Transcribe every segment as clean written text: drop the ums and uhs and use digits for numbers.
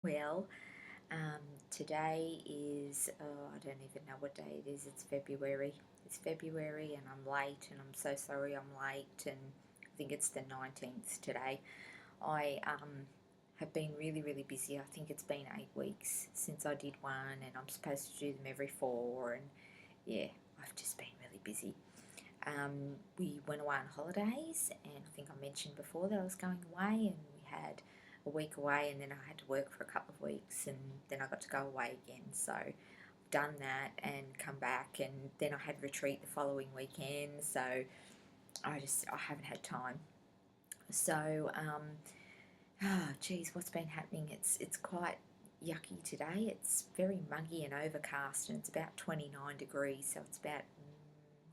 Well, today is, I don't even know what day it is. It's February. It's February and I'm late and I'm so sorry I'm late, and I think it's the 19th today. I have been really, really busy. I think it's been 8 weeks since I did one, and I'm supposed to do them every 4, and yeah, I've just been really busy. We went away on holidays, and I think I mentioned before that I was going away, and we had a week away, and then I had to work for a couple of weeks, and then I got to go away again. So I've done that and come back, and then I had retreat the following weekend. So I haven't had time. So geez, what's been happening? It's quite yucky today. It's very muggy and overcast, and it's about 29 degrees. So it's about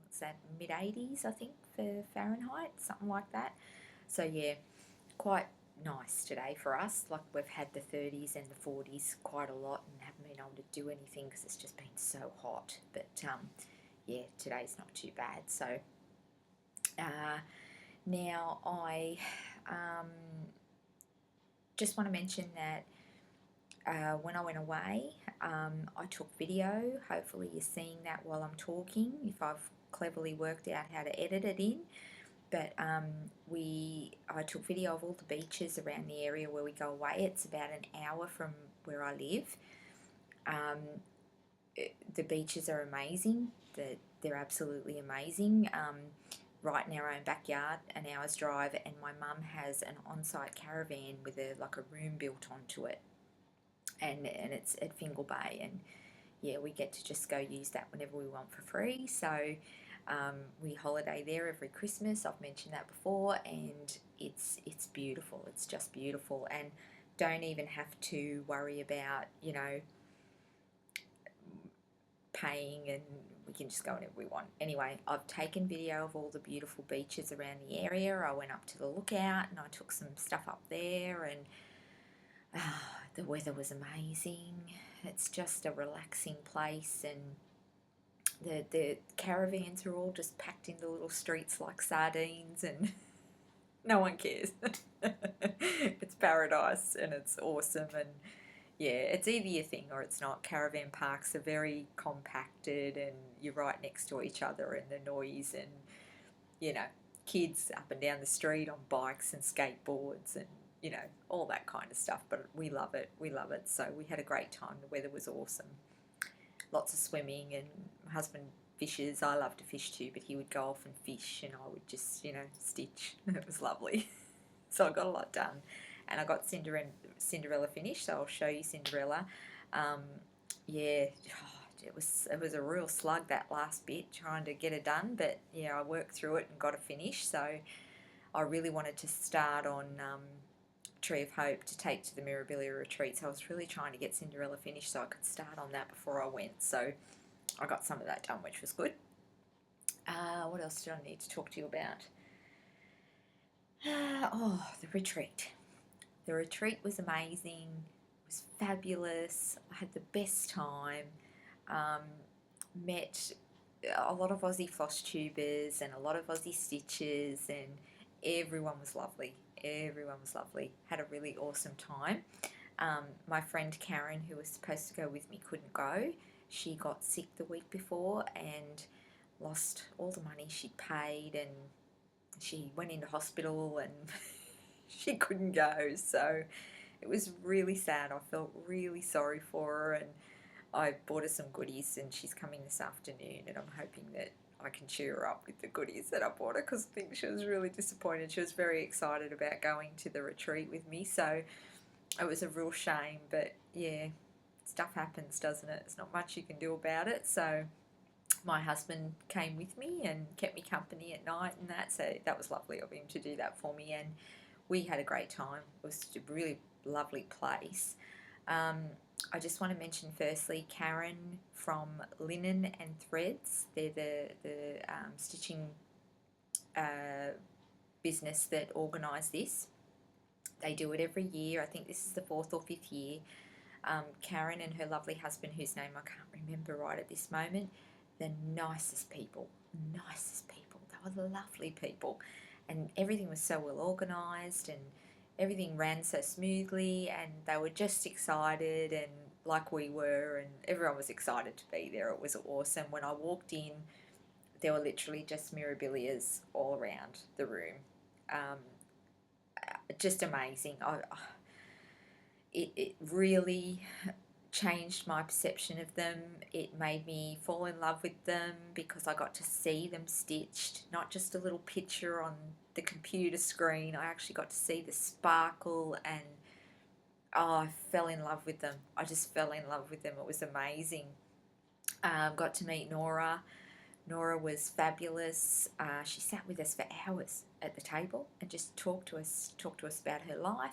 what's that, mid 80s, I think, for Fahrenheit, something like that. So yeah, quite nice today for us. Like, we've had the 30s and the 40s quite a lot and haven't been able to do anything because it's just been so hot. But yeah, today's not too bad. So now I just want to mention that when I went away, I took video. Hopefully you're seeing that while I'm talking, if I've cleverly worked out how to edit it in. But I took video of all the beaches around the area where we go away. It's about an hour from where I live. The beaches are amazing. They're absolutely amazing. Right in our own backyard, an hour's drive, and my mum has an on-site caravan with a room built onto it, and it's at Fingal Bay, and yeah, we get to just go use that whenever we want for free. So we holiday there every Christmas. I've mentioned that before, and it's beautiful. It's just beautiful, and don't even have to worry about paying, and we can just go whenever we want. Anyway, I've taken video of all the beautiful beaches around the area. I went up to the lookout and I took some stuff up there, and the weather was amazing. It's just a relaxing place, and the caravans are all just packed into little streets like sardines, and no one cares. It's paradise and it's awesome, and yeah, it's either your thing or it's not. Caravan parks are very compacted and you're right next to each other, and the noise, and kids up and down the street on bikes and skateboards, and all that kind of stuff. But we love it. We love it. So we had a great time. The weather was awesome. Lots of swimming, and my husband fishes. I love to fish too, but he would go off and fish, and I would just, stitch. It was lovely. So I got a lot done, and I got Cinderella finished. So I'll show you Cinderella. Yeah, it was a real slug, that last bit, trying to get it done, but yeah, I worked through it and got it finished. So I really wanted to start on Tree of Hope to take to the Mirabilia retreat. So I was really trying to get Cinderella finished so I could start on that before I went. So I got some of that done, which was good. What else did I need to talk to you about? The retreat. The retreat was amazing. It was fabulous. I had the best time. Met a lot of Aussie Flosstubers and a lot of Aussie Stitchers, and everyone was lovely. Everyone was lovely. Had a really awesome time. My friend Karen, who was supposed to go with me, couldn't go. She got sick the week before and lost all the money she'd paid, and she went into hospital and she couldn't go. So it was really sad. I felt really sorry for her, and I bought her some goodies, and she's coming this afternoon, and I'm hoping that I can cheer her up with the goodies that I bought her, because I think she was really disappointed. She was very excited about going to the retreat with me, so it was a real shame. But yeah, stuff happens, doesn't it? There's not much you can do about it. So my husband came with me and kept me company at night, and that was lovely of him to do that for me, and we had a great time. It was a really lovely place. I just want to mention firstly Karen from Linen and Threads. They're the stitching business that organise this. They do it every year. I think this is the 4th or 5th year. Karen and her lovely husband, whose name I can't remember right at this moment, the nicest people. They were lovely people, and everything was so well organised, and everything ran so smoothly, and they were just excited, and like we were, and everyone was excited to be there. It was awesome. When I walked in, there were literally just Mirabilias all around the room. Um, just amazing. It really changed my perception of them. It made me fall in love with them because I got to see them stitched, not just a little picture on the computer screen. I actually got to see the sparkle, and I fell in love with them. I just fell in love with them. It was amazing. Got to meet Nora. Nora was fabulous. She sat with us for hours at the table and just talked to us about her life,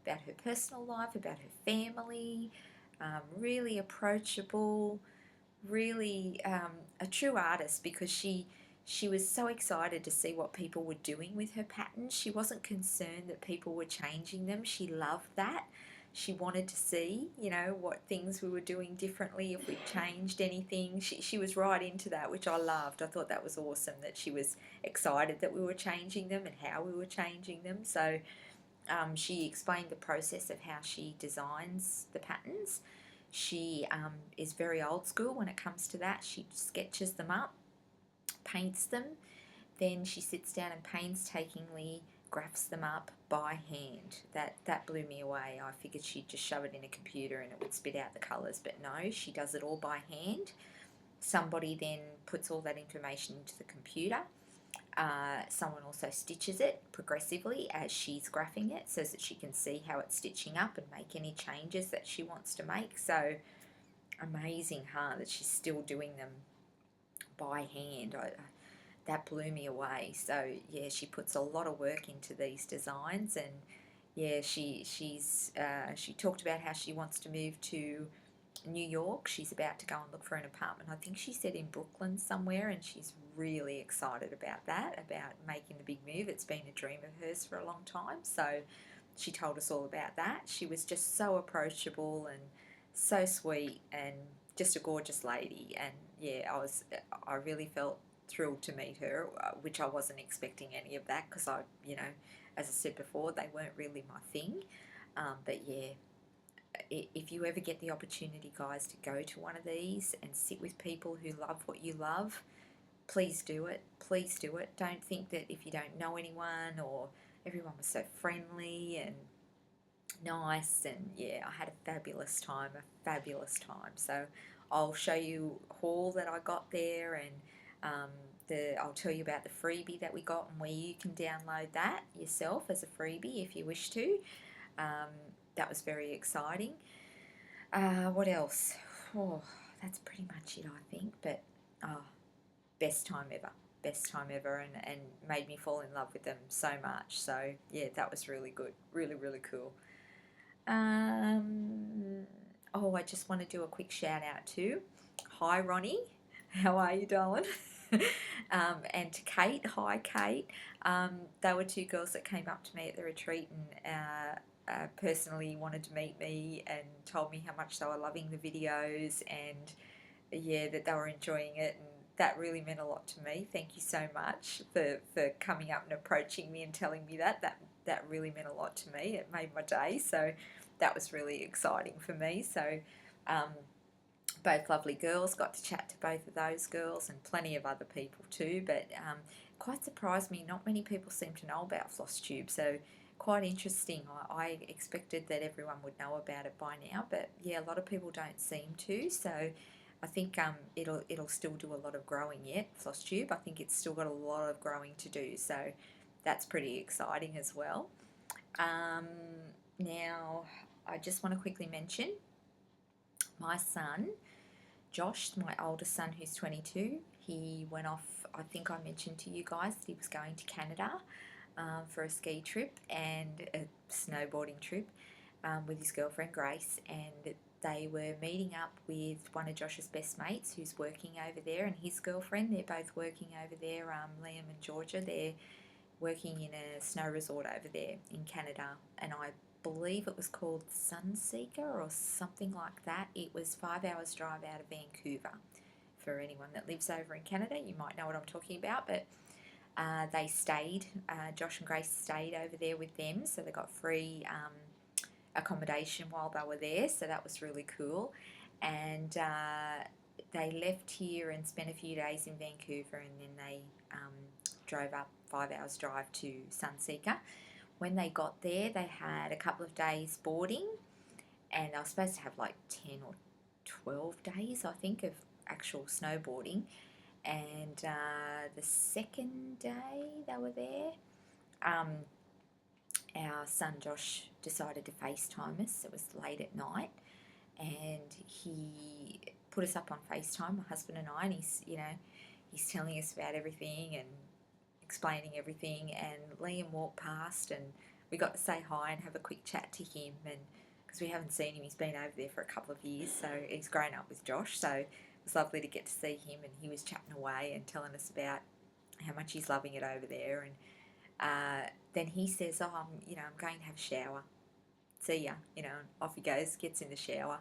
about her personal life, about her family. Really approachable, really a true artist, because she was so excited to see what people were doing with her patterns. She wasn't concerned that people were changing them. She loved that. She wanted to see, you know, what things we were doing differently, if we changed anything. She was right into that, which I loved. I thought that was awesome, that she was excited that we were changing them and how we were changing them. So she explained the process of how she designs the patterns. She is very old school when it comes to that. She sketches them up, paints them, then she sits down and painstakingly graphs them up by hand. That blew me away. I figured she'd just shove it in a computer and it would spit out the colours, but no, she does it all by hand. Somebody then puts all that information into the computer. Someone also stitches it progressively as she's graphing it, so that she can see how it's stitching up and make any changes that she wants to make. So amazing, huh, that she's still doing them by hand. That blew me away. So yeah, she puts a lot of work into these designs, and yeah, she talked about how she wants to move to New York. She's about to go and look for an apartment. I think she said in Brooklyn somewhere, and she's really excited about that, about making the big move. It's been a dream of hers for a long time. So she told us all about that. She was just so approachable and so sweet, and just a gorgeous lady. And yeah, I really felt thrilled to meet her, which I wasn't expecting any of that, because as I said before, they weren't really my thing. But yeah, if you ever get the opportunity, guys, to go to one of these and sit with people who love what you love, please do it. Please do it. Don't think that if you don't know anyone, or everyone was so friendly and nice, and yeah, I had a fabulous time. So I'll show you a haul that I got there, and I'll tell you about the freebie that we got and where you can download that yourself as a freebie if you wish to. That was very exciting. What else? Oh, that's pretty much it, I think. But best time ever, and made me fall in love with them so much. So yeah, that was really good, really cool. I just want to do a quick shout out to, hi Ronnie, how are you, darling? And to Kate, hi Kate. They were two girls that came up to me at the retreat and personally wanted to meet me and told me how much they were loving the videos, and yeah, that they were enjoying it, and that really meant a lot to me. Thank you so much for coming up and approaching me and telling me that really meant a lot to me. It made my day, so that was really exciting for me. So both lovely girls, got to chat to both of those girls and plenty of other people too, but quite surprised me, not many people seem to know about Flosstube, so quite interesting. I expected that everyone would know about it by now, but yeah, a lot of people don't seem to, so I think it'll still do a lot of growing yet, Flosstube. I think it's still got a lot of growing to do, so that's pretty exciting as well. Now, I just want to quickly mention my son, Josh, my oldest son, who's 22, he went off, I think I mentioned to you guys that he was going to Canada for a ski trip and a snowboarding trip with his girlfriend Grace, and they were meeting up with one of Josh's best mates who's working over there, and his girlfriend. They're both working over there, Liam and Georgia. They're working in a snow resort over there in Canada, and I believe it was called Sunseeker or something like that. It was 5 hours drive out of Vancouver. For anyone that lives over in Canada, you might know what I'm talking about, but They stayed, Josh and Grace stayed over there with them, so they got free accommodation while they were there, so that was really cool. And they left here and spent a few days in Vancouver, and then they drove up 5 hours drive to Sunseeker. When they got there, they had a couple of days boarding, and they were supposed to have like 10 or 12 days, I think, of actual snowboarding. And the second day they were there, our son Josh decided to FaceTime us. It was late at night, and he put us up on FaceTime, my husband and I, and he's telling us about everything and explaining everything. And Liam walked past, and we got to say hi and have a quick chat to him, and because we haven't seen him, he's been over there for a couple of years, so he's grown up with Josh, so it was lovely to get to see him. And he was chatting away and telling us about how much he's loving it over there. And then he says, "Oh, I'm going to have a shower. See ya." And off he goes, gets in the shower,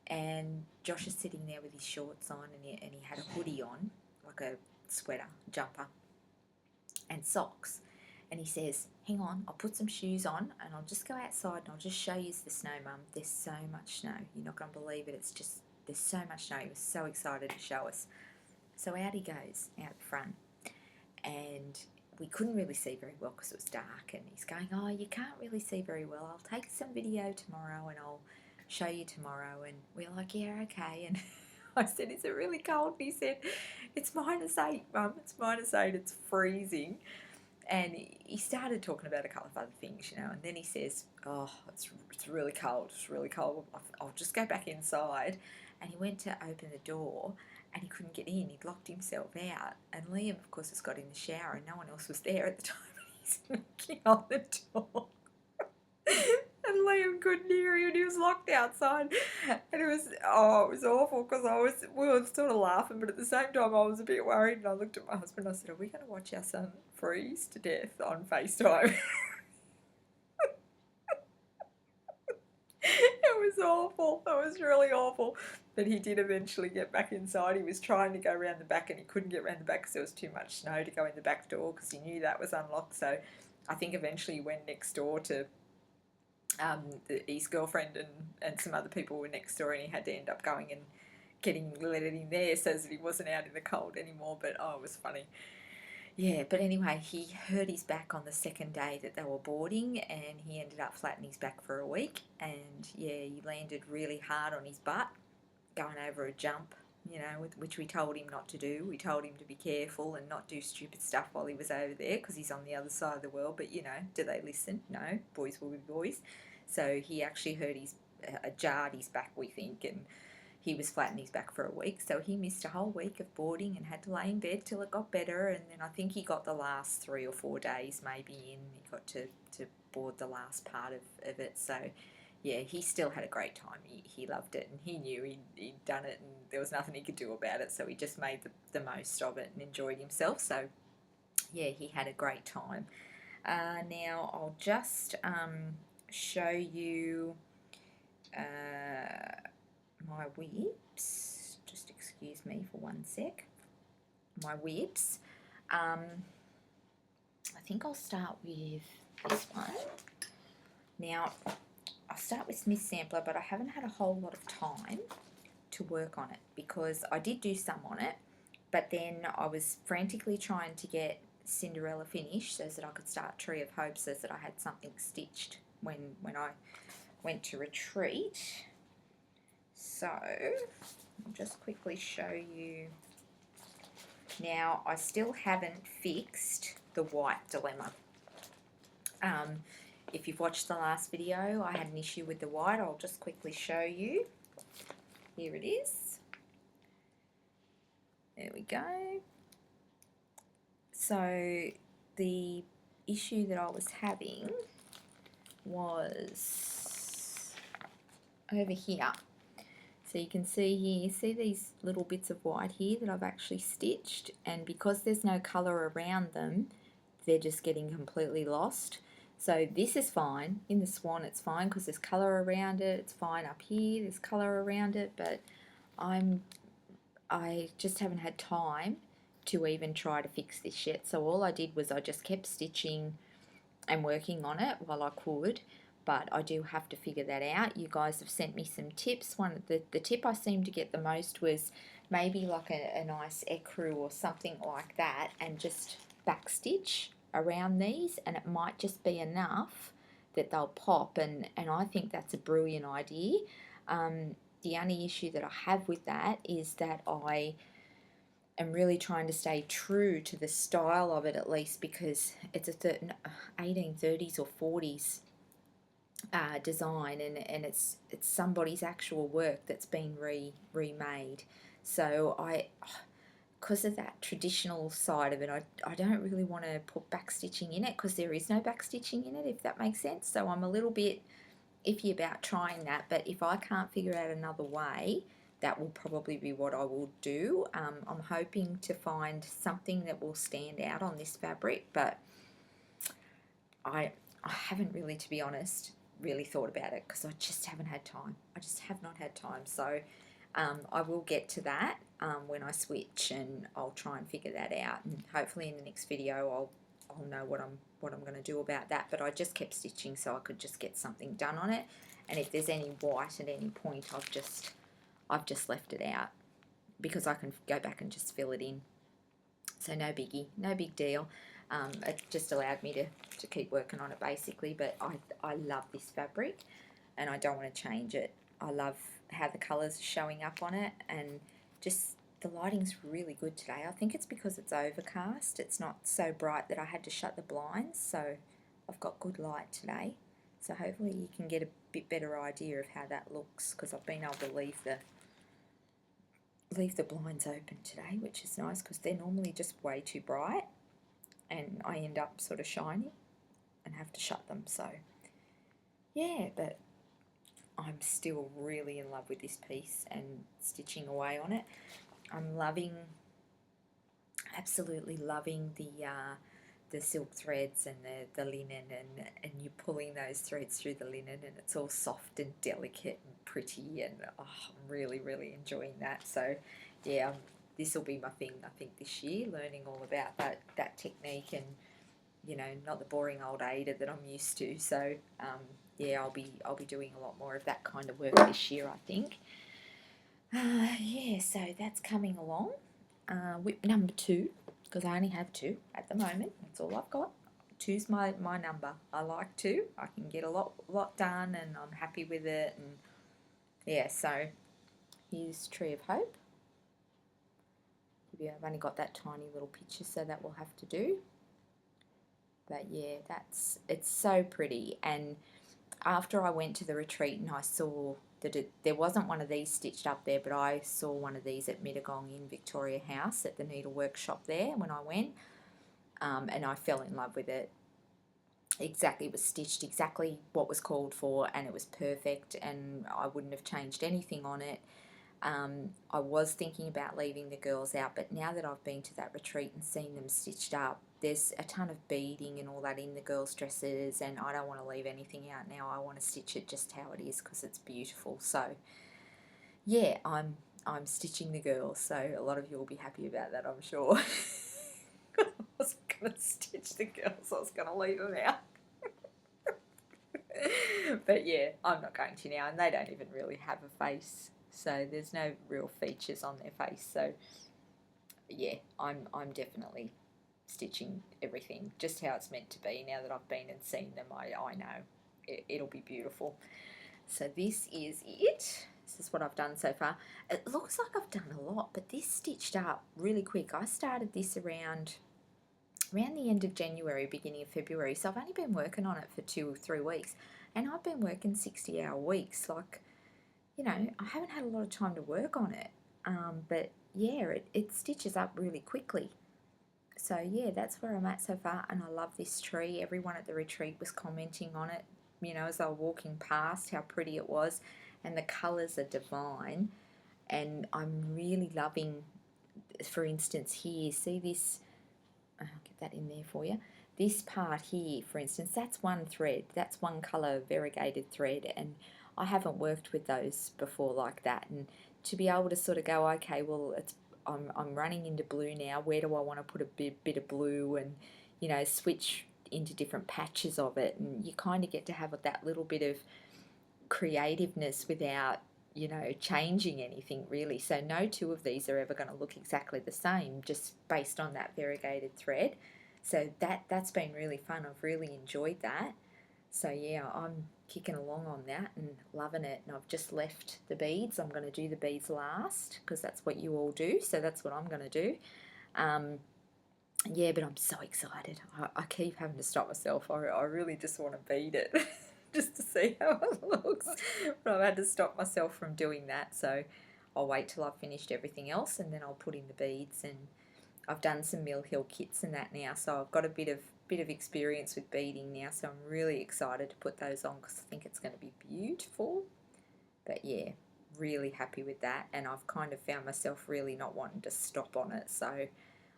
and Josh is sitting there with his shorts on, and he had a hoodie on, like a sweater, jumper, and socks. And he says, "Hang on, I'll put some shoes on, and I'll just go outside, and I'll just show you the snow, Mum. There's so much snow. You're not going to believe it. There's so much snow." He was so excited to show us. So out he goes, out front, and we couldn't really see very well because it was dark. And he's going, "Oh, you can't really see very well. I'll take some video tomorrow, and I'll show you tomorrow." And we're like, "Yeah, okay." And I said, "Is it really cold?" And he said, "It's -8, Mum. It's -8. It's freezing." And he started talking about a couple of other things, and then he says, "Oh, it's really cold. It's really cold. I'll just go back inside." And he went to open the door, and he couldn't get in. He'd locked himself out. And Liam, of course, has got in the shower, and no one else was there at the time. He's knocking on the door. And Liam couldn't hear him, and he was locked outside. And it was awful, because we were sort of laughing, but at the same time I was a bit worried. And I looked at my husband and I said, "Are we going to watch our son freeze to death on FaceTime?" It was awful. It was really awful. But he did eventually get back inside. He was trying to go around the back, and he couldn't get around the back because there was too much snow to go in the back door, because he knew that was unlocked. So I think eventually he went next door to his girlfriend, and some other people were next door, and he had to end up going and getting let in there so that he wasn't out in the cold anymore. But it was funny. Yeah, but anyway, he hurt his back on the second day that they were boarding, and he ended up flattening his back for a week. And yeah, he landed really hard on his butt going over a jump, which we told him not to do. We told him to be careful and not do stupid stuff while he was over there, because he's on the other side of the world. But do they listen? No, boys will be boys. So he actually jarred his back, we think, and he was flattening his back for a week. So he missed a whole week of boarding and had to lay in bed till it got better. And then I think he got the last 3 or 4 days maybe in. He got to board the last part of it. So yeah, he still had a great time. He loved it, and he knew he'd done it, and there was nothing he could do about it. So he just made the most of it and enjoyed himself. So yeah, he had a great time. Now I'll just show you my whips. Just excuse me for one sec. My whips. I think I'll start with this one. Now, I'll start with Smith Sampler, but I haven't had a whole lot of time to work on it, because I did do some on it, but then I was frantically trying to get Cinderella finished so that I could start Tree of Hope, so that I had something stitched when I went to retreat. So I'll just quickly show you. Now, I still haven't fixed the white dilemma. If you've watched the last video, I had an issue with the white. I'll just quickly show you. Here it is. There we go. So the issue that I was having was over here. So you can see here, see these little bits of white here that I've actually stitched, and because there's no colour around them, they're just getting completely lost. So this is fine. In the swan it's fine because there's colour around it. It's fine up here, there's colour around it, but I just haven't had time to even try to fix this yet. So all I did was I just kept stitching and working on it while I could, but I do have to figure that out. You guys have sent me some tips. The tip I seemed to get the most was maybe like a nice ecru or something like that, and just backstitch around these, and it might just be enough that they'll pop, and I think that's a brilliant idea. The only issue that I have with that is that I am really trying to stay true to the style of it, at least, because it's a 1830s or 40s design, and it's somebody's actual work that's been remade. So because of that traditional side of it, I don't really want to put backstitching in it, because there is no backstitching in it, if that makes sense. So I'm a little bit iffy about trying that, but if I can't figure out another way, that will probably be what I will do. I'm hoping to find something that will stand out on this fabric, but I haven't really, to be honest, really thought about it, because I just haven't had time. I just have not had time. So I will get to that when I switch, and I'll try and figure that out, and hopefully in the next video I'll know what I'm going to do about that. But I just kept stitching so I could just get something done on it, and if there's any white at any point, I've just left it out, because I can go back and just fill it in. So no biggie, no big deal. It just allowed me to keep working on it, basically. But I love this fabric, and I don't want to change it. I love how the colours are showing up on it, and just the lighting's really good today. I think it's because it's overcast. It's not so bright that I had to shut the blinds, so I've got good light today. So hopefully you can get a bit better idea of how that looks, because I've been able to leave the blinds open today, which is nice, because they're normally just way too bright, and I end up sort of shiny and have to shut them. So yeah, but I'm still really in love with this piece and stitching away on it. I'm absolutely loving the silk threads and the linen, and you're pulling those threads through the linen, and it's all soft and delicate and pretty, and I'm really, really enjoying that. So yeah, this will be my thing, I think, this year, learning all about that technique, and not the boring old Ada that I'm used to. So yeah, I'll be doing a lot more of that kind of work this year, I think. Yeah, so that's coming along. Whip number 2, because I only have 2 at the moment. That's all I've got. 2's my number. I like 2. I can get a lot done, and I'm happy with it. And yeah, so here's Tree of Hope. Yeah, I've only got that tiny little picture, so that will have to do. But yeah, it's so pretty. And after I went to the retreat and I saw that there wasn't one of these stitched up there, but I saw one of these at Mittagong in Victoria House at the needlework shop there when I went, and I fell in love with it. It was stitched exactly what was called for, and it was perfect, and I wouldn't have changed anything on it. I was thinking about leaving the girls out, but now that I've been to that retreat and seen them stitched up, there's a ton of beading and all that in the girls' dresses, and I don't want to leave anything out now. I want to stitch it just how it is, because it's beautiful. So yeah, I'm stitching the girls, so a lot of you will be happy about that, I'm sure. I wasn't going to stitch the girls, I was going to leave them out. But yeah, I'm not going to now, and they don't even really have a face, so there's no real features on their face. So yeah, I'm definitely stitching everything just how it's meant to be. Now that I've been and seen them, I know it'll be beautiful. So this is it. This is what I've done so far. It looks like I've done a lot, but this stitched up really quick. I started this around the end of January, beginning of February, so I've only been working on it for 2 or 3 weeks, and I've been working 60-hour weeks. Like, I haven't had a lot of time to work on it, but yeah, it stitches up really quickly. So yeah, that's where I'm at so far, and I love this tree. Everyone at the retreat was commenting on it, as they were walking past, how pretty it was, and the colours are divine, and I'm really loving, for instance, here, see this, I'll get that in there for you. This part here, for instance, that's one thread, that's one colour variegated thread, and I haven't worked with those before like that, and to be able to sort of go, okay, well, I'm running into blue now. Where do I want to put a bit of blue, and you know, switch into different patches of it, and you kind of get to have that little bit of creativeness without, you know, changing anything really. So no two of these are ever going to look exactly the same, just based on that variegated thread. So that's been really fun. I've really enjoyed that. So yeah, I'm kicking along on that and loving it. And I've just left the beads. I'm going to do the beads last because that's what you all do. So that's what I'm going to do. Yeah, but I'm so excited. I keep having to stop myself. I really just want to bead it just to see how it looks. But I've had to stop myself from doing that. So I'll wait till I've finished everything else and then I'll put in the beads. And I've done some Mill Hill kits and that now, so I've got a bit of experience with beading now. So I'm really excited to put those on because I think it's going to be beautiful. But yeah, really happy with that. And I've kind of found myself really not wanting to stop on it. So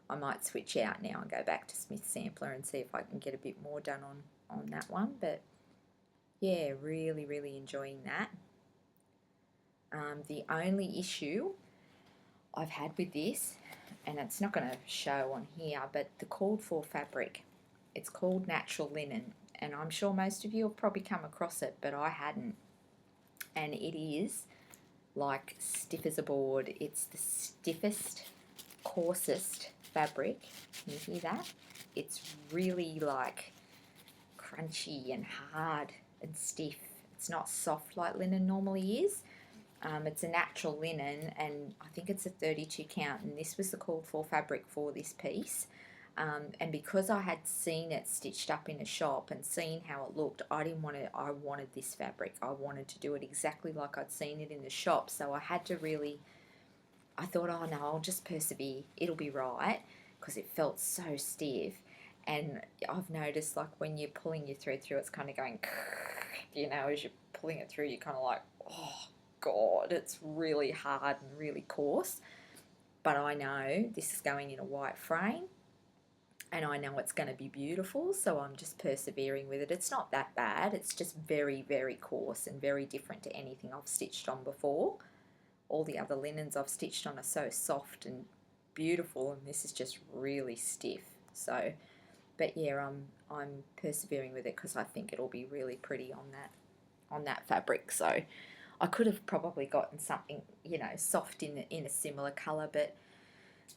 I might switch out now and go back to Smith Sampler and see if I can get a bit more done on that one. But yeah, really, really enjoying that. The only issue I've had with this, and it's not going to show on here, but the called for fabric, it's called natural linen, and I'm sure most of you have probably come across it, but I hadn't. And it is like stiff as a board. It's the stiffest, coarsest fabric. Can you hear that? It's really like crunchy and hard and stiff. It's not soft like linen normally is. It's a natural linen, and I think it's a 32 count, and this was the called for fabric for this piece. And because I had seen it stitched up in a shop and seen how it looked, I wanted this fabric. I wanted to do it exactly like I'd seen it in the shop. So I had to really, I thought, oh no, I'll just persevere. It'll be right, because it felt so stiff. And I've noticed, like, when you're pulling your thread through, it's kind of going, you know, as you're pulling it through, you're kind of like, oh God, it's really hard and really coarse. But I know this is going in a white frame, and I know it's going to be beautiful, so I'm just persevering with it. It's not that bad. It's just very, very coarse and very different to anything I've stitched on before. All the other linens I've stitched on are so soft and beautiful, and this is just really stiff. So, but yeah, I'm persevering with it because I think it'll be really pretty on that fabric. So I could have probably gotten something, you know, soft in a similar colour, but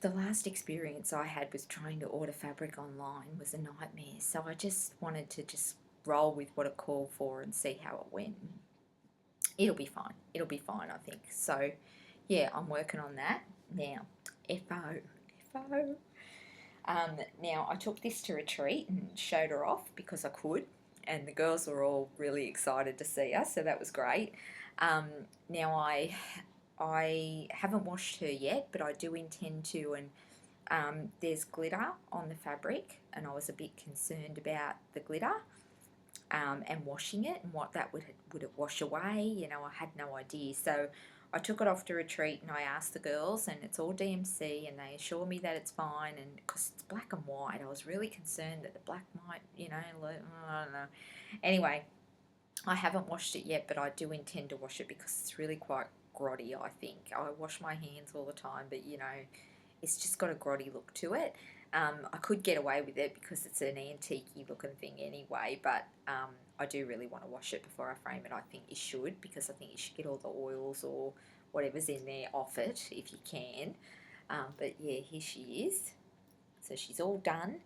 the last experience I had with trying to order fabric online was a nightmare. So I just wanted to just roll with what it called for and see how it went. It'll be fine. It'll be fine, I think. So yeah, I'm working on that now. FO. Now I took this to retreat and showed her off because I could, and the girls were all really excited to see us, so that was great. Now I haven't washed her yet, but I do intend to, and there's glitter on the fabric, and I was a bit concerned about the glitter and washing it and what that would it wash away. You know, I had no idea. So I took it off to retreat and I asked the girls, and it's all DMC, and they assure me that it's fine. And because it's black and white, I was really concerned that the black might, you know, I don't know. Anyway, I haven't washed it yet, but I do intend to wash it because it's really quite grotty, I think. I wash my hands all the time, but you know, it's just got a grotty look to it. I could get away with it because it's an antique-y looking thing anyway, but I do really want to wash it before I frame it. I think you should, because I think you should get all the oils or whatever's in there off it if you can. But yeah, here she is. So she's all done.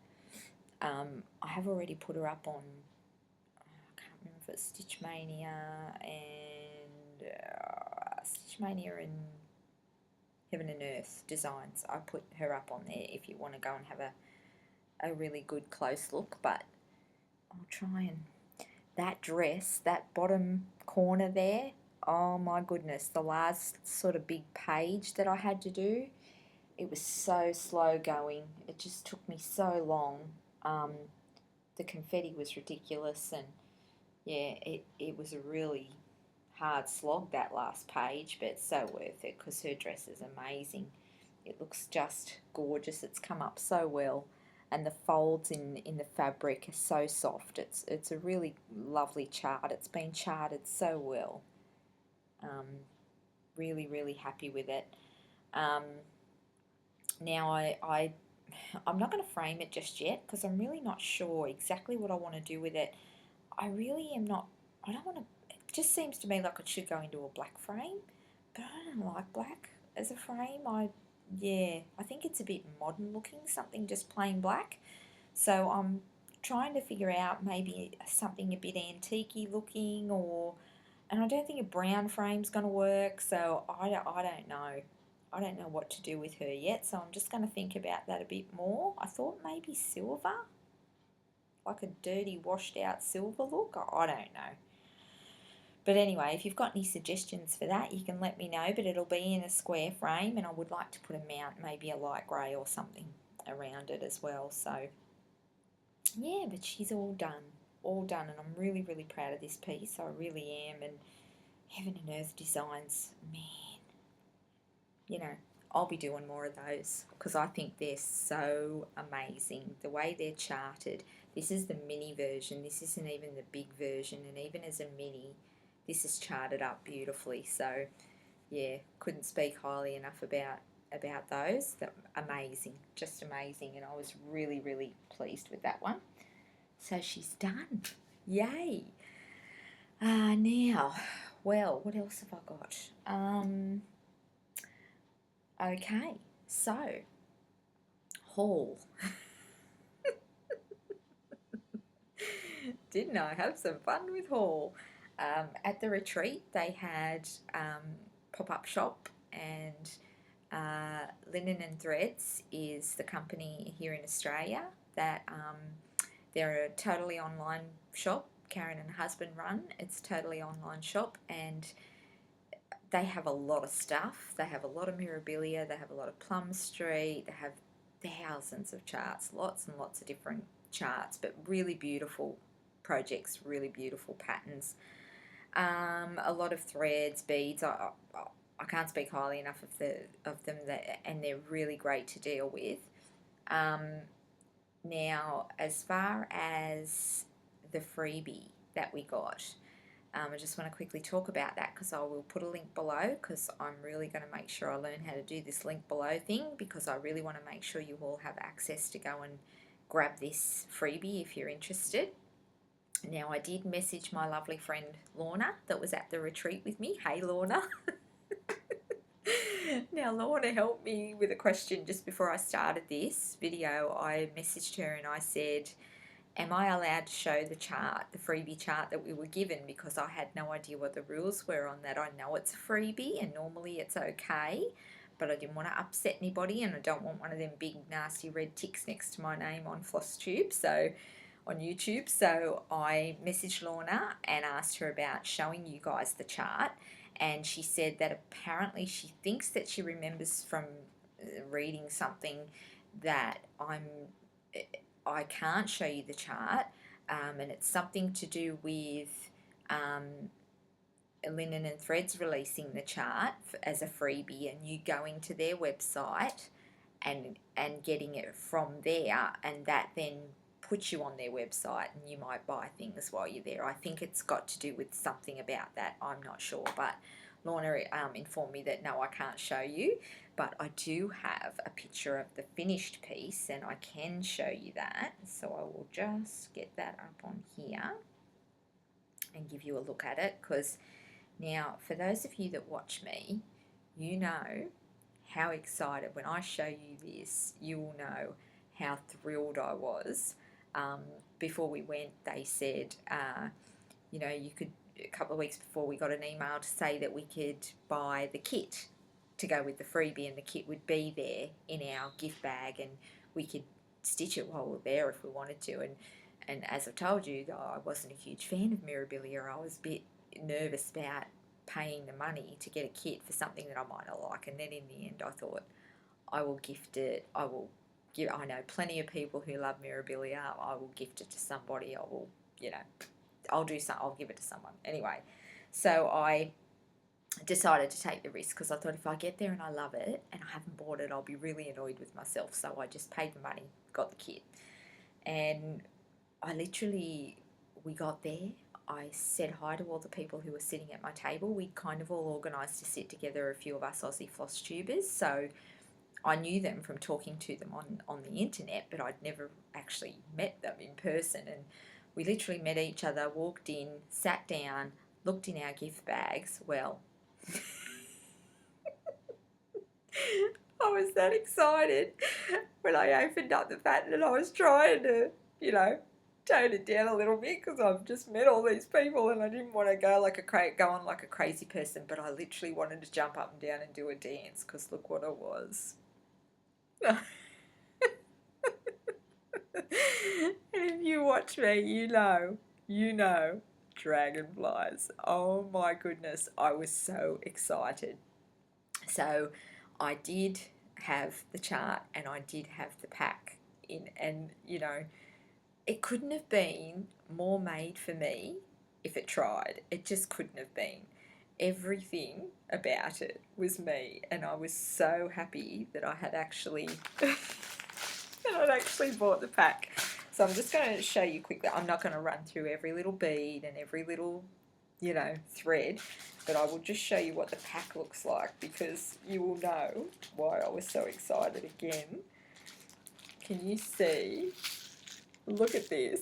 I have already put her up on, I can't remember if it's Stitch Mania and Heaven and Earth Designs. I put her up on there if you want to go and have a really good close look. But I'll try and, that dress, that bottom corner there, oh my goodness, the last sort of big page that I had to do, it was so slow going. It just took me so long. The confetti was ridiculous, and yeah, it was a really hard slog, that last page, but so worth it because her dress is amazing. It looks just gorgeous. It's come up so well, and the folds in the fabric are so soft. It's a really lovely chart. It's been charted so well. Really, really happy with it. Now I'm not going to frame it just yet because I'm really not sure exactly what I want to do with it. I really am not, I don't want to, it just seems to me like it should go into a black frame, but I don't like black as a frame. Yeah, I think it's a bit modern looking, something just plain black. So I'm trying to figure out maybe something a bit antique-y looking, or, and I don't think a brown frame's going to work, so I don't know. I don't know what to do with her yet, so I'm just going to think about that a bit more. I thought maybe silver, like a dirty washed out silver look. I don't know. But anyway, if you've got any suggestions for that, you can let me know, but it'll be in a square frame, and I would like to put a mount, maybe a light grey or something around it as well. So yeah, but she's all done, and I'm really, really proud of this piece. I really am. And Heaven and Earth Designs, man, you know, I'll be doing more of those because I think they're so amazing. The way they're charted. This is the mini version. This isn't even the big version, and even as a mini, this is charted up beautifully. So yeah, couldn't speak highly enough about those. That amazing, just amazing, and I was really, really pleased with that one. So she's done. Yay. Now, well, what else have I got? Okay, so, haul. Didn't I have some fun with haul? At the retreat, they had pop-up shop, and Linen and Threads is the company here in Australia that they're a totally online shop. Karen and husband run. It's a totally online shop, and they have a lot of stuff. They have a lot of Mirabilia. They have a lot of Plum Street. They have thousands of charts, lots and lots of different charts, but really beautiful projects, really beautiful patterns. A lot of threads, beads. I can't speak highly enough of them, and they're really great to deal with. Now, as far as the freebie that we got, I just want to quickly talk about that because I will put a link below, because I'm really going to make sure I learn how to do this link below thing, because I really want to make sure you all have access to go and grab this freebie if you're interested. Now, I did message my lovely friend Lorna that was at the retreat with me. Hey Lorna. Now Lorna helped me with a question just before I started this video. I messaged her and I said, am I allowed to show the chart, the freebie chart that we were given, because I had no idea what the rules were on that. I know it's a freebie and normally it's okay, but I didn't want to upset anybody, and I don't want one of them big nasty red ticks next to my name on Flosstube, so on YouTube. So I messaged Lorna and asked her about showing you guys the chart, and she said that apparently she thinks that she remembers from reading something that I can't show you the chart, and it's something to do with Linen and Threads releasing the chart as a freebie, and you going to their website and getting it from there, and that then puts you on their website, and you might buy things while you're there. I think it's got to do with something about that. I'm not sure, but Lorna informed me that no, I can't show you, but I do have a picture of the finished piece, and I can show you that. So I will just get that up on here and give you a look at it, because now, for those of you that watch me, you know how excited when I show you this. You will know how thrilled I was. Before we went, they said, you know, you could, a couple of weeks before, we got an email to say that we could buy the kit to go with the freebie, and the kit would be there in our gift bag, and we could stitch it while we're there if we wanted to. And as I've told you, I wasn't a huge fan of Mirabilia. I was a bit nervous about paying the money to get a kit for something that I might not like, and then in the end I thought, I will gift it. I know plenty of people who love Mirabilia. I will gift it to somebody. I will, you know, I'll give it to someone. Anyway, so I decided to take the risk, because I thought if I get there and I love it and I haven't bought it, I'll be really annoyed with myself. So I just paid the money, got the kit, and we got there. I said hi to all the people who were sitting at my table. We'd kind of all organised to sit together, a few of us Aussie Flosstubers. So I knew them from talking to them on the internet, but I'd never actually met them in person. And we literally met each other, walked in, sat down, looked in our gift bags. Well, I was that excited when I opened up the pattern, and I was trying to, you know, tone it down a little bit because I've just met all these people and I didn't want to go on like a crazy person, but I literally wanted to jump up and down and do a dance because look what it was. And if you watch me, you know, dragonflies. Oh my goodness, I was so excited. So I did have the chart and I did have the pack in, and you know, it couldn't have been more made for me if it tried. It just couldn't have been. Everything about it was me, and I was so happy that I had actually bought the pack. So I'm just going to show you quickly. I'm not going to run through every little bead and every little, you know, thread, but I will just show you what the pack looks like because you will know why I was so excited again. Can you see? Look at this.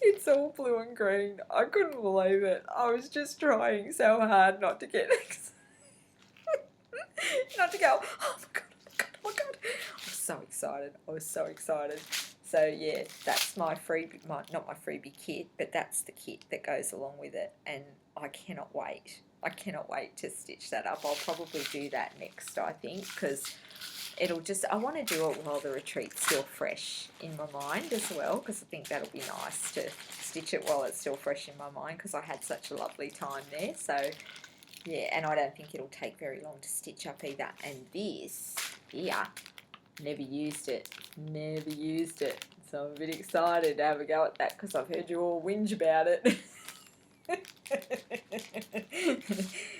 It's all blue and green. I couldn't believe it. I was just trying so hard not to get not to go, oh my god, oh my god, oh my god. I was so excited. I was so excited. So yeah, that's my freebie, not my freebie kit, but that's the kit that goes along with it, and I cannot wait. I cannot wait to stitch that up. I'll probably do that next, I think, because it'll just, I want to do it while the retreat's still fresh in my mind as well, because I think that'll be nice to stitch it while it's still fresh in my mind, because I had such a lovely time there. So yeah, and I don't think it'll take very long to stitch up either. And this here, never used it, so I'm a bit excited to have a go at that because I've heard you all whinge about it.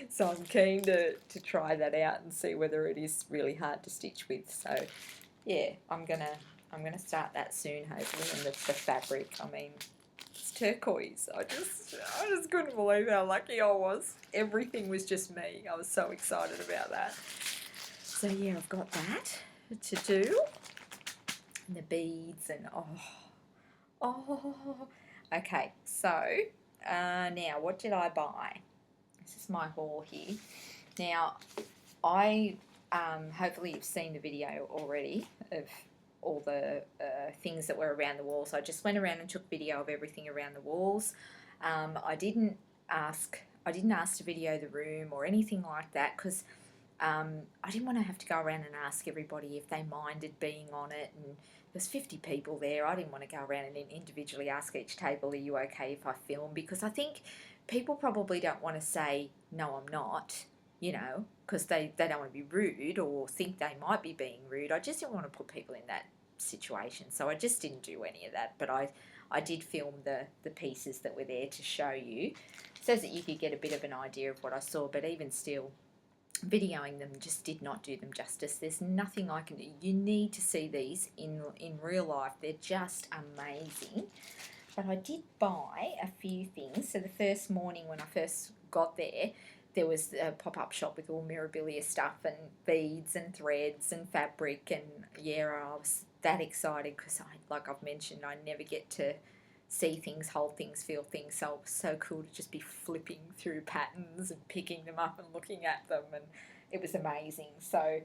So I'm keen to try that out and see whether it is really hard to stitch with. So yeah, I'm gonna start that soon, hopefully. And the fabric, I mean, it's turquoise. I just couldn't believe how lucky I was. Everything was just me. I was so excited about that. So yeah, I've got that to do. And the beads and okay, so now what did I buy? This is my haul here. Now I hopefully you've seen the video already of all the things that were around the walls. I just went around and took video of everything around the walls. I didn't ask to video the room or anything like that because I didn't want to have to go around and ask everybody if they minded being on it, and there's 50 people there. I didn't want to go around and individually ask each table, are you okay if I film? Because I think people probably don't want to say, no, I'm not, you know, because they don't want to be rude or think they might be being rude. I just didn't want to put people in that situation, so I just didn't do any of that. But I did film the pieces that were there to show you so that you could get a bit of an idea of what I saw, but even still, videoing them just did not do them justice. There's nothing I can do. You need to see these in real life. They're just amazing. But I did buy a few things. So the first morning when I first got there, there was a pop-up shop with all Mirabilia stuff and beads and threads and fabric, and yeah, I was that excited because like I've mentioned, I never get to see things, hold things, feel things, so it was so cool to just be flipping through patterns and picking them up and looking at them, and it was amazing. So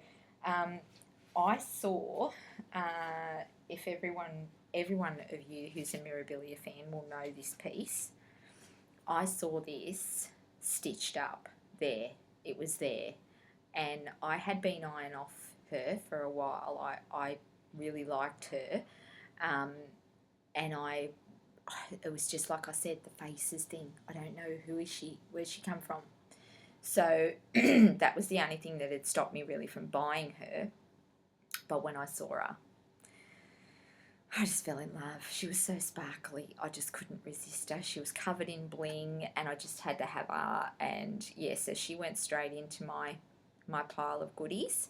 I saw, if everyone of you who's a Mirabilia fan will know this piece, I saw this stitched up there. It was there, and I had been eyeing off her for a while. I really liked her, and it was just like I said, the faces thing. I don't know, who is she? Where's she come from? So that was the only thing that had stopped me really from buying her. But when I saw her, I just fell in love. She was so sparkly. I just couldn't resist her. She was covered in bling, and I just had to have her. And yeah, so she went straight into my pile of goodies.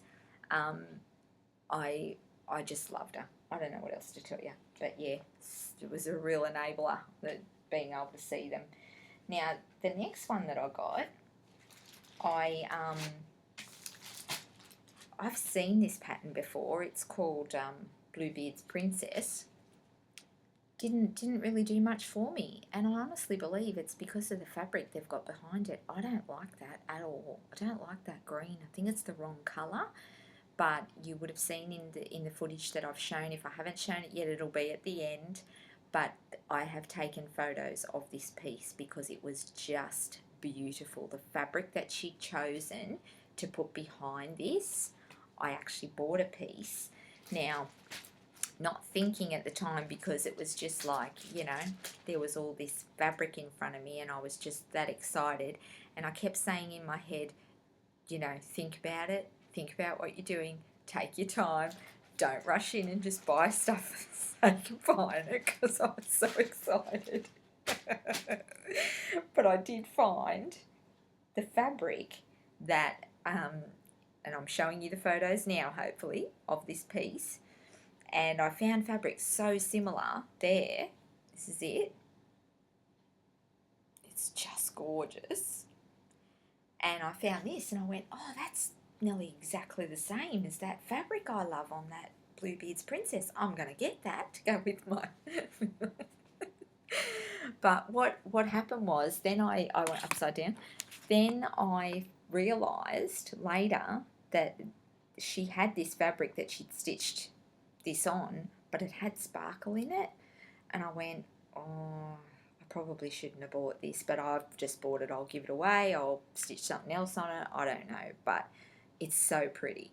I just loved her. I don't know what else to tell you, but yeah, it was a real enabler, that being able to see them. Now, the next one that I got, I I've seen this pattern before. It's called Bluebeard's Princess. Didn't really do much for me, and I honestly believe it's because of the fabric they've got behind it. I don't like that at all. I don't like that green. I think it's the wrong colour, but you would have seen in the footage that I've shown. If I haven't shown it yet, it'll be at the end. But I have taken photos of this piece because it was just beautiful. The fabric that she'd chosen to put behind this, I actually bought a piece. Now, not thinking at the time, because it was just like, you know, there was all this fabric in front of me and I was just that excited, and I kept saying in my head, you know, think about it, think about what you're doing, take your time, don't rush in and just buy stuff for the sake of buying it, because I was so excited. But I did find the fabric that, and I'm showing you the photos now, hopefully, of this piece. And I found fabric so similar there. This is it. It's just gorgeous. And I found this and I went, oh, that's nearly exactly the same as that fabric I love on that Bluebeard's Princess. I'm going to get that to go with my... But what happened was, then I went upside down. Then I realised later that she had this fabric that she'd stitched this on, but it had sparkle in it, and I went, oh, I probably shouldn't have bought this, but I've just bought it. I'll give it away, I'll stitch something else on it, I don't know. But it's so pretty,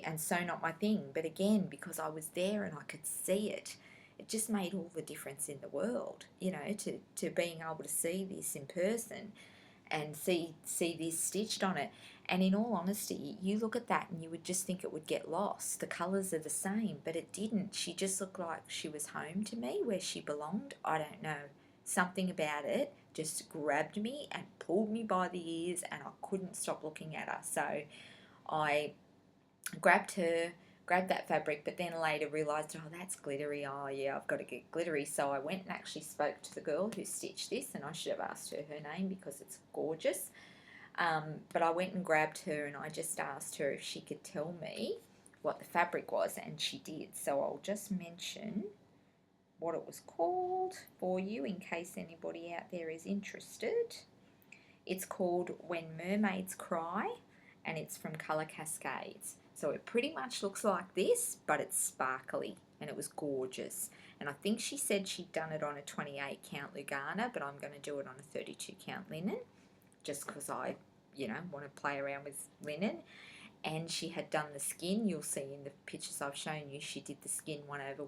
and so not my thing. But again, because I was there and I could see it, it just made all the difference in the world, you know, to being able to see this in person and see this stitched on it. And in all honesty, you look at that and you would just think it would get lost. The colours are the same, but it didn't. She just looked like she was home to me, where she belonged. I don't know. Something about it just grabbed me and pulled me by the ears, and I couldn't stop looking at her. So I grabbed that fabric, but then later realised, oh, that's glittery. Oh, yeah, I've got to get glittery. So I went and actually spoke to the girl who stitched this, and I should have asked her name because it's gorgeous. But I went and grabbed her and I just asked her if she could tell me what the fabric was, and she did. So I'll just mention what it was called for you in case anybody out there is interested. It's called When Mermaids Cry, and it's from Colour Cascades. So it pretty much looks like this, but it's sparkly, and it was gorgeous. And I think she said she'd done it on a 28 count Lugana, but I'm going to do it on a 32 count linen, just because I, you know, want to play around with linen. And she had done the skin. You'll see in the pictures I've shown you, she did the skin 1/1.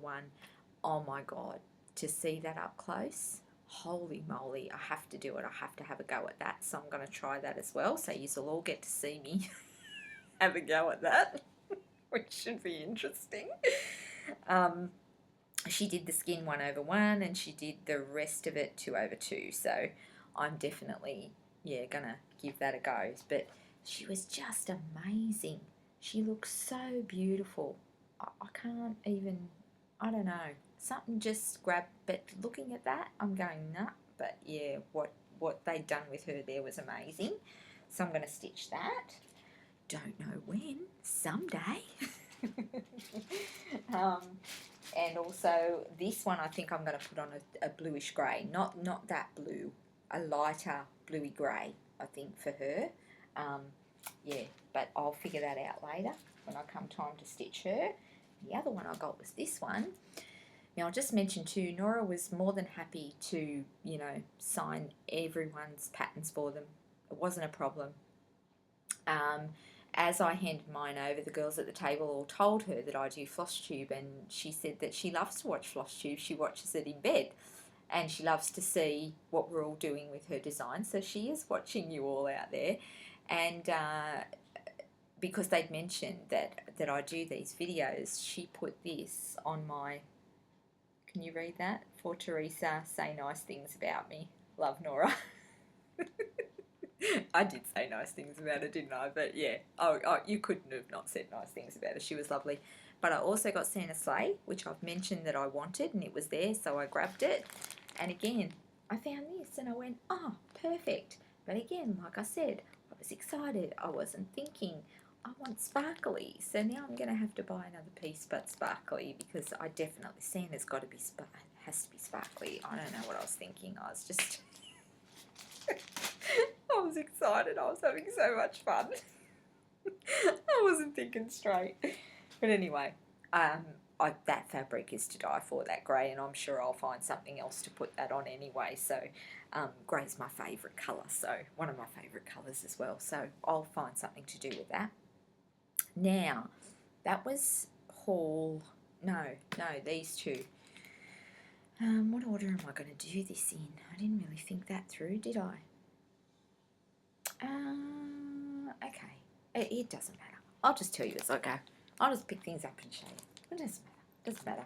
Oh my God, to see that up close, holy moly, I have to do it. I have to have a go at that. So I'm going to try that as well. So you'll all get to see me have a go at that, which should be interesting. She did the skin 1/1 and she did the rest of it 2/2. So I'm definitely, yeah, gonna give that a go. But she was just amazing. She looks so beautiful. I can't even, I don't know, something just grabbed. But looking at that, I'm going, nah. But yeah, what they'd done with her there was amazing. So I'm going to stitch that. Don't know when, someday. And also this one I think I'm going to put on a bluish grey, not that blue, a lighter bluey grey I think for her. Yeah, but I'll figure that out later when I come time to stitch her. The other one I got was this one. Now I'll just mention too, Nora was more than happy to, you know, sign everyone's patterns for them. It wasn't a problem. As I handed mine over, the girls at the table all told her that I do Flosstube, and she said that she loves to watch Flosstube. She watches it in bed, and she loves to see what we're all doing with her design. So she is watching you all out there, and because they'd mentioned that I do these videos, she put this on my. Can you read that? For Teresa, say nice things about me. Love, Nora. I did say nice things about her, didn't I? But yeah, oh, you couldn't have not said nice things about her. She was lovely. But I also got Santa Sleigh, which I've mentioned that I wanted, and it was there, so I grabbed it. And again, I found this, and I went, oh, perfect. But again, like I said, I was excited. I wasn't thinking. I want sparkly. So now I'm going to have to buy another piece but sparkly, because I definitely, Santa's got to be, has to be sparkly. I don't know what I was thinking. I was just, I was excited. I was having so much fun. I wasn't thinking straight. But anyway, that fabric is to die for, that grey, and I'm sure I'll find something else to put that on anyway. So grey's my favourite colour, so one of my favourite colours as well. So I'll find something to do with that. Now, that was haul, no, these two. What order am I going to do this in? I didn't really think that through, did I? Okay, it doesn't matter. I'll just tell you as I go. I'll just pick things up and show you. It doesn't matter.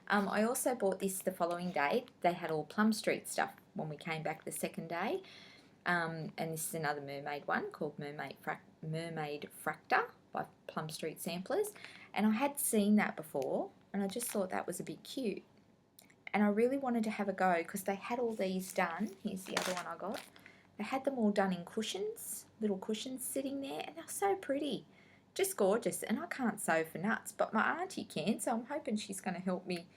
I also bought this the following day. They had all Plum Street stuff when we came back the second day. And this is another Mermaid one called Mermaid Fracta by Plum Street Samplers. And I had seen that before, and I just thought that was a bit cute. And I really wanted to have a go because they had all these done. Here's the other one I got. They had them all done in cushions, little cushions sitting there, and they're so pretty. Just gorgeous. And I can't sew for nuts, but my auntie can, so I'm hoping she's going to help me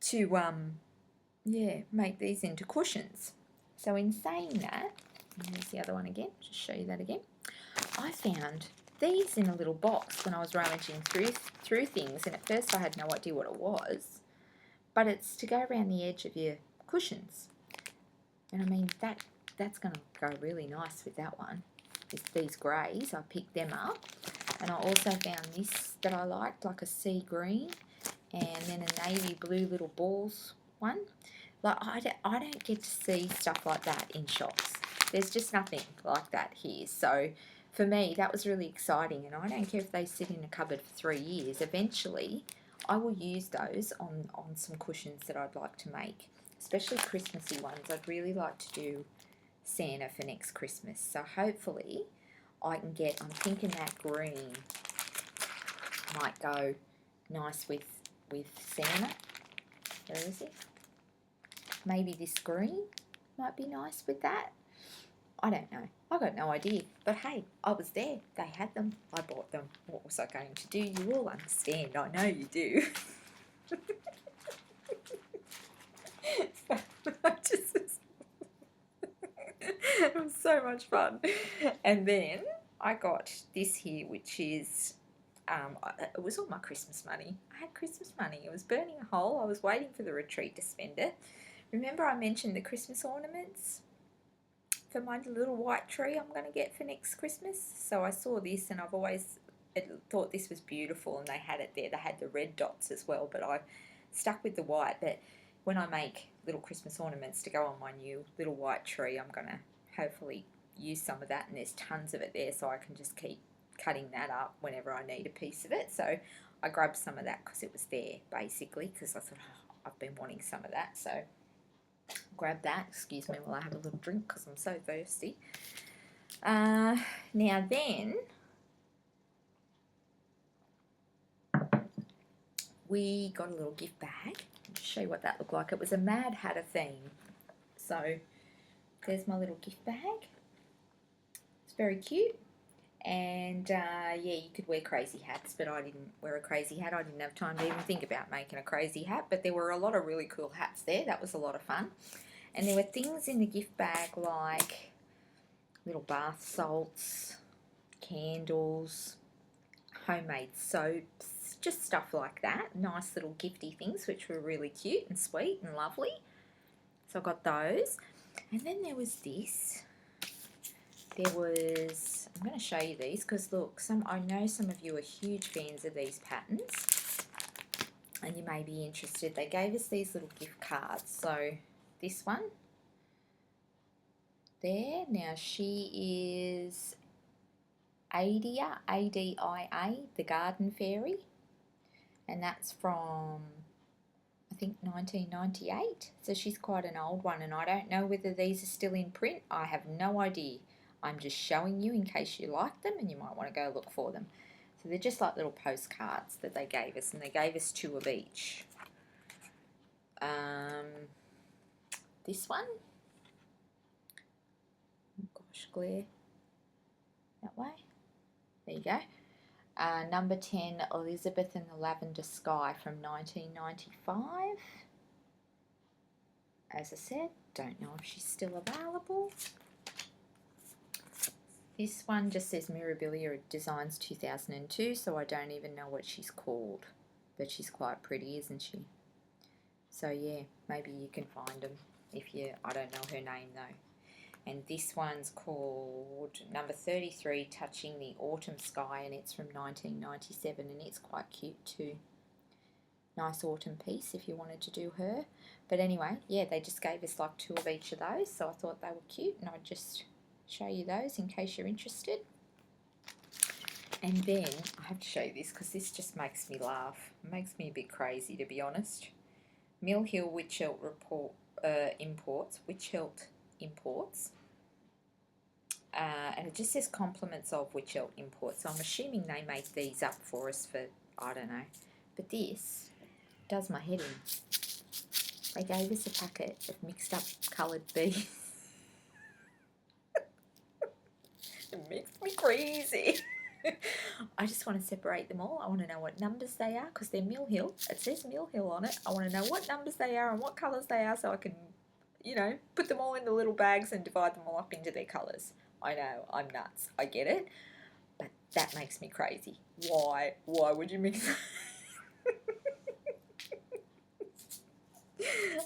to, make these into cushions. So in saying that, here's the other one again, just show you that again. I found these in a little box when I was rummaging through things, and at first I had no idea what it was, but it's to go around the edge of your cushions. And I mean, that's going to go really nice with that one. These greys, I picked them up, and I also found this that I liked, like a sea green, and then a navy blue little balls one. Like, I don't get to see stuff like that in shops. There's just nothing like that here. So for me, that was really exciting, and I don't care if they sit in a cupboard for 3 years. Eventually, I will use those on some cushions that I'd like to make, especially Christmassy ones. I'd really like to do Santa for next Christmas. So hopefully I can get, I'm thinking that green might go nice with Santa. Where is it? Maybe this green might be nice with that. I don't know. I got no idea. But hey, I was there. They had them. I bought them. What was I going to do? You all understand. I know you do. It was so much fun. And then I got this here, which is, it was all my Christmas money. I had Christmas money. It was burning a hole. I was waiting for the retreat to spend it. Remember I mentioned the Christmas ornaments for my little white tree I'm going to get for next Christmas? So I saw this, and I've always thought this was beautiful, and they had it there. They had the red dots as well, but I stuck with the white. But when I make little Christmas ornaments to go on my new little white tree, I'm going to hopefully use some of that, and there's tons of it there, so I can just keep cutting that up whenever I need a piece of it. So I grabbed some of that because it was there, basically, because I thought, oh, I've been wanting some of that. So grab that. Excuse me while I have a little drink because I'm so thirsty. Now then, we got a little gift bag. I'll just show you what that looked like. It was a Mad Hatter theme. So there's my little gift bag. It's very cute. And yeah, you could wear crazy hats, but I didn't wear a crazy hat. I didn't have time to even think about making a crazy hat, but there were a lot of really cool hats there. That was a lot of fun. And there were things in the gift bag like little bath salts, candles, homemade soaps, just stuff like that. Nice little gifty things, which were really cute and sweet and lovely. So I got those. And then there was this. There was, I'm going to show you these because look, I know some of you are huge fans of these patterns and you may be interested. They gave us these little gift cards. So this one there, now she is Adia, A-D-I-A, the Garden Fairy, and that's from, I think, 1998. So she's quite an old one, and I don't know whether these are still in print. I have no idea. I'm just showing you in case you like them and you might want to go look for them. So they're just like little postcards that they gave us, and they gave us 2 of each. This one, oh gosh, glare that way. There you go. Number 10, Elizabeth and the Lavender Sky from 1995. As I said, don't know if she's still available. This one just says Mirabilia Designs 2002, so I don't even know what she's called. But she's quite pretty, isn't she? So yeah, maybe you can find them if you, I don't know her name though. And this one's called number 33, Touching the Autumn Sky, and it's from 1997, and it's quite cute too. Nice autumn piece if you wanted to do her. But anyway, yeah, they just gave us like 2 of each of those, so I thought they were cute, and I'd just show you those in case you're interested. And then I have to show you this because this just makes me laugh. It makes me a bit crazy, to be honest. Mill Hill Witchelt Imports, Witchelt Imports, and it just says compliments of Witchelt Imports, so I'm assuming they make these up for us for, I don't know, but this does my head in. They gave us a packet of mixed up coloured beads. It makes me crazy. I just want to separate them all. I want to know what numbers they are because they're Mill Hill. It says Mill Hill on it. I want to know what numbers they are and what colours they are so I can, you know, put them all into little bags and divide them all up into their colours. I know, I'm nuts. I get it. But that makes me crazy. Why? Why would you mix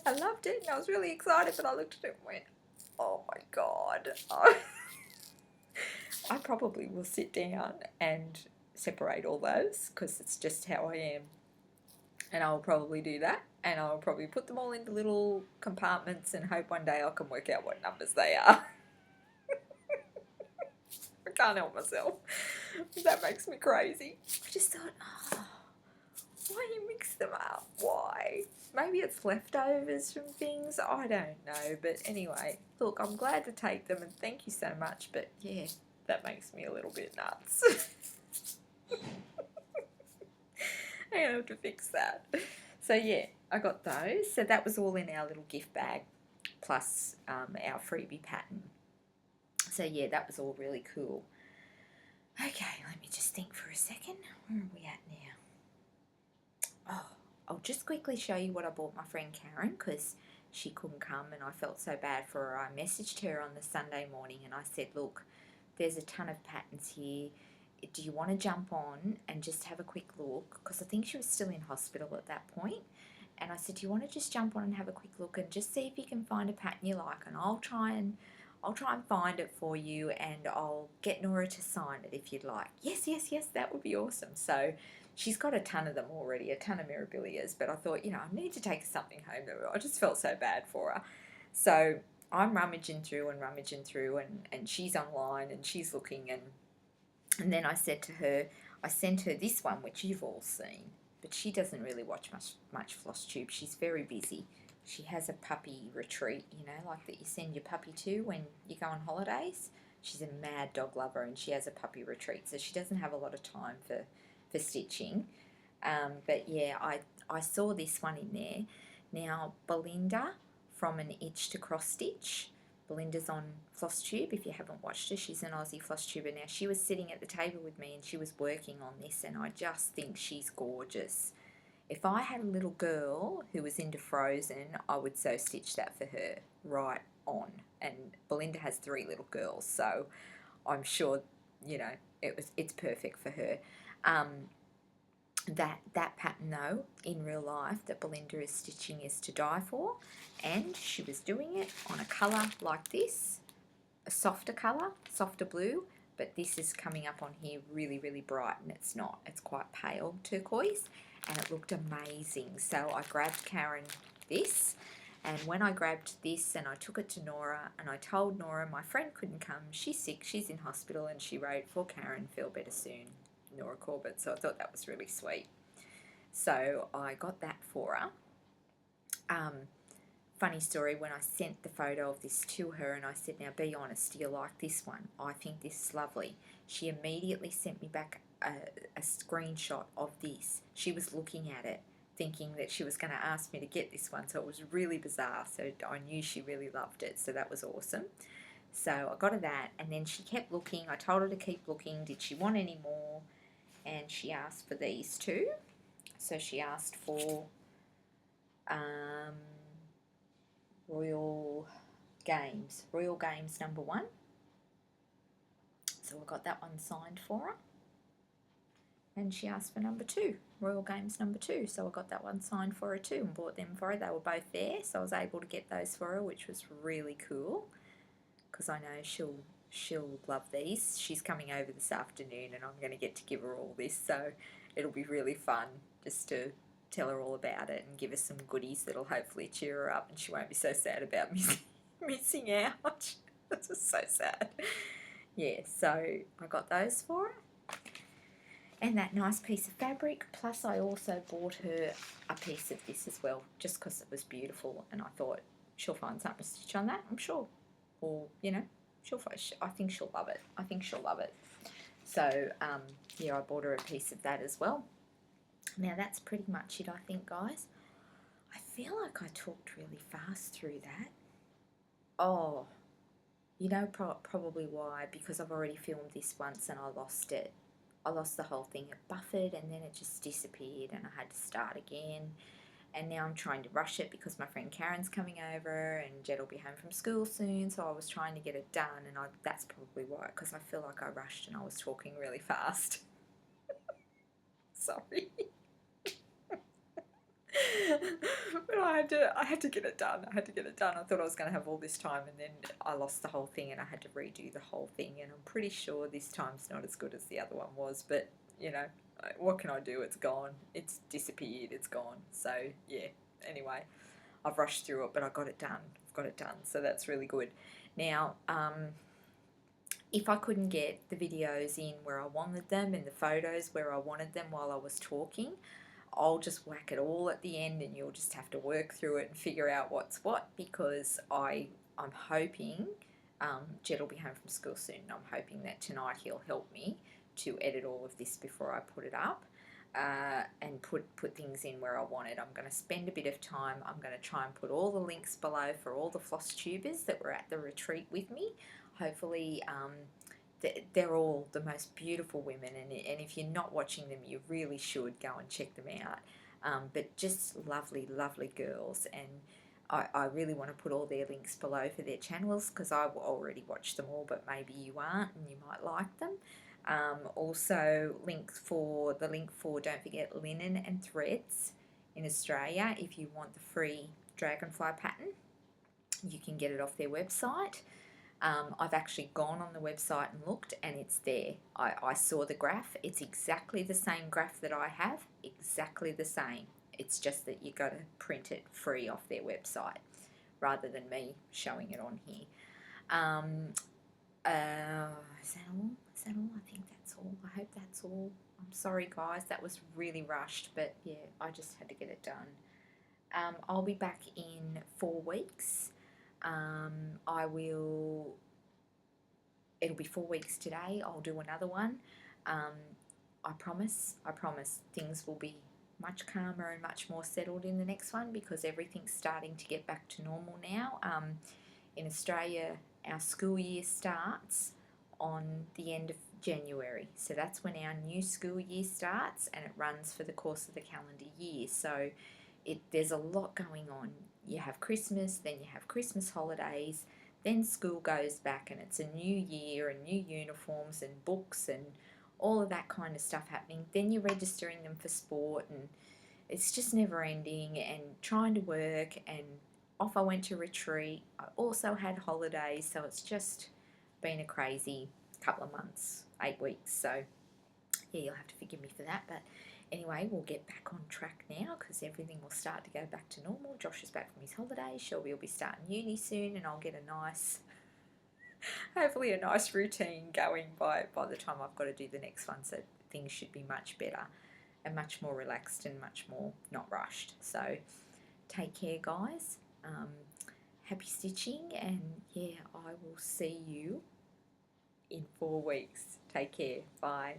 I loved it and I was really excited, but I looked at it and went, oh my God. I probably will sit down and separate all those because it's just how I am. And I'll probably do that, and I'll probably put them all into little compartments and hope one day I can work out what numbers they are. I can't help myself. That makes me crazy. I just thought, oh, why you mix them up? Why? Maybe it's leftovers from things. I don't know. But anyway, look, I'm glad to take them and thank you so much. But yeah, that makes me a little bit nuts. I'm going to have to fix that. So yeah, I got those. So that was all in our little gift bag, plus our freebie pattern. So yeah, that was all really cool. Okay, let me just think for a second. Where are we at now? Oh, I'll just quickly show you what I bought my friend Karen because she couldn't come and I felt so bad for her. I messaged her on the Sunday morning and I said, look, there's a ton of patterns here. Do you want to jump on and just have a quick look? Because I think she was still in hospital at that point. And I said, do you want to just jump on and have a quick look and just see if you can find a pattern you like? And I'll try and find it for you and I'll get Nora to sign it if you'd like. Yes, yes, yes, that would be awesome. So she's got a ton of them already, a ton of Mirabilias, but I thought, you know, I need to take something home. I just felt so bad for her. So I'm rummaging through and she's online and she's looking and then I said to her, I sent her this one, which you've all seen, but she doesn't really watch much Flosstube. She's very busy. She has a puppy retreat, you know, like that you send your puppy to when you go on holidays. She's a mad dog lover and she has a puppy retreat, so she doesn't have a lot of time for stitching. But yeah, I saw this one in there. Now, Belinda from An Itch to Cross Stitch. Belinda's on Flosstube. If you haven't watched her, she's an Aussie Flosstuber now. She was sitting at the table with me and she was working on this and I just think she's gorgeous. If I had a little girl who was into Frozen, I would so stitch that for her right on. And Belinda has 3 little girls, so I'm sure, you know, it's perfect for her. That pattern though, in real life, that Belinda is stitching is to die for, and she was doing it on a colour like this, a softer colour, softer blue, but this is coming up on here really, really bright, and it's not. It's quite pale turquoise, and it looked amazing. So I grabbed Karen this, and when I grabbed this and I took it to Nora, and I told Nora my friend couldn't come, she's sick, she's in hospital, and she wrote, for Karen, feel better soon, Nora Corbett. So I thought that was really sweet. So I got that for her. Funny story, when I sent the photo of this to her and I said, now be honest, do you like this one? I think this is lovely. She immediately sent me back a screenshot of this. She was looking at it thinking that she was going to ask me to get this one, so it was really bizarre. So I knew she really loved it, so that was awesome. So I got her that, and then she kept looking. I told her to keep looking. Did she want any more? And she asked for these two. So she asked for Royal Games #1. So I got that one signed for her. And she asked for #2, Royal Games #2. So I got that one signed for her too and bought them for her. They were both there, so I was able to get those for her, which was really cool because I know she'll love these. She's coming over this afternoon and I'm going to get to give her all this, so it'll be really fun just to tell her all about it and give her some goodies that'll hopefully cheer her up and she won't be so sad about missing out. That's just so sad. Yeah, so I got those for her. And that nice piece of fabric, plus I also bought her a piece of this as well, just because it was beautiful, and I thought she'll find something to stitch on that, I'm sure. Or, you know, I think she'll love it. I think she'll love it. So, yeah, I bought her a piece of that as well. Now, that's pretty much it, I think, guys. I feel like I talked really fast through that. Oh, you know probably why, because I've already filmed this once and I lost it. I lost the whole thing. It buffered and then it just disappeared and I had to start again. And now I'm trying to rush it because my friend Karen's coming over and Jed will be home from school soon, so I was trying to get it done, and that's probably why, because I feel like I rushed and I was talking really fast. Sorry. But I had to get it done. I thought I was going to have all this time, and then I lost the whole thing and I had to redo the whole thing, and I'm pretty sure this time's not as good as the other one was, but you know, what can I do? It's gone. It's disappeared. It's gone. So yeah, anyway, I've rushed through it, but I got it done. I've got it done, so that's really good. Now, if I couldn't get the videos in where I wanted them and the photos where I wanted them while I was talking, I'll just whack it all at the end and you'll just have to work through it and figure out what's what, because I'm hoping Jed will be home from school soon, and I'm hoping that tonight he'll help me to edit all of this before I put it up and put things in where I want it. I'm going to spend a bit of time. I'm going to try and put all the links below for all the Flosstubers that were at the retreat with me. Hopefully they're all the most beautiful women, and if you're not watching them, you really should go and check them out. But just lovely, lovely girls, and I really want to put all their links below for their channels, because I've already watched them all, but maybe you aren't and you might like them. Also, the link for, don't forget, linen and threads in Australia. If you want the free dragonfly pattern, you can get it off their website. I've actually gone on the website and looked, and it's there. I saw the graph. It's exactly the same graph that I have, exactly the same. It's just that you got to print it free off their website rather than me showing it on here. Is that all? Is that all? I think that's all. I hope that's all. I'm sorry, guys. That was really rushed, but yeah, I just had to get it done. I'll be back in 4 weeks. It'll be 4 weeks today. I'll do another one. I promise things will be much calmer and much more settled in the next one, because everything's starting to get back to normal now. In Australia, our school year starts on the end of January. So that's when our new school year starts, and it runs for the course of the calendar year. So there's a lot going on. You have Christmas, then you have Christmas holidays, then school goes back and it's a new year and new uniforms and books and all of that kind of stuff happening. Then you're registering them for sport, and it's just never ending, and trying to work, and off I went to retreat. I also had holidays, so it's just been a crazy couple of months, 8 weeks. So yeah, you'll have to forgive me for that, but anyway, we'll get back on track now, because everything will start to go back to normal. Josh is back from his holidays. Shelby will be starting uni soon, and I'll get a nice, hopefully a nice routine going by the time I've got to do the next one. So things should be much better and much more relaxed and much more not rushed. So take care, guys. Happy stitching, and yeah, I will see you in 4 weeks. Take care. Bye.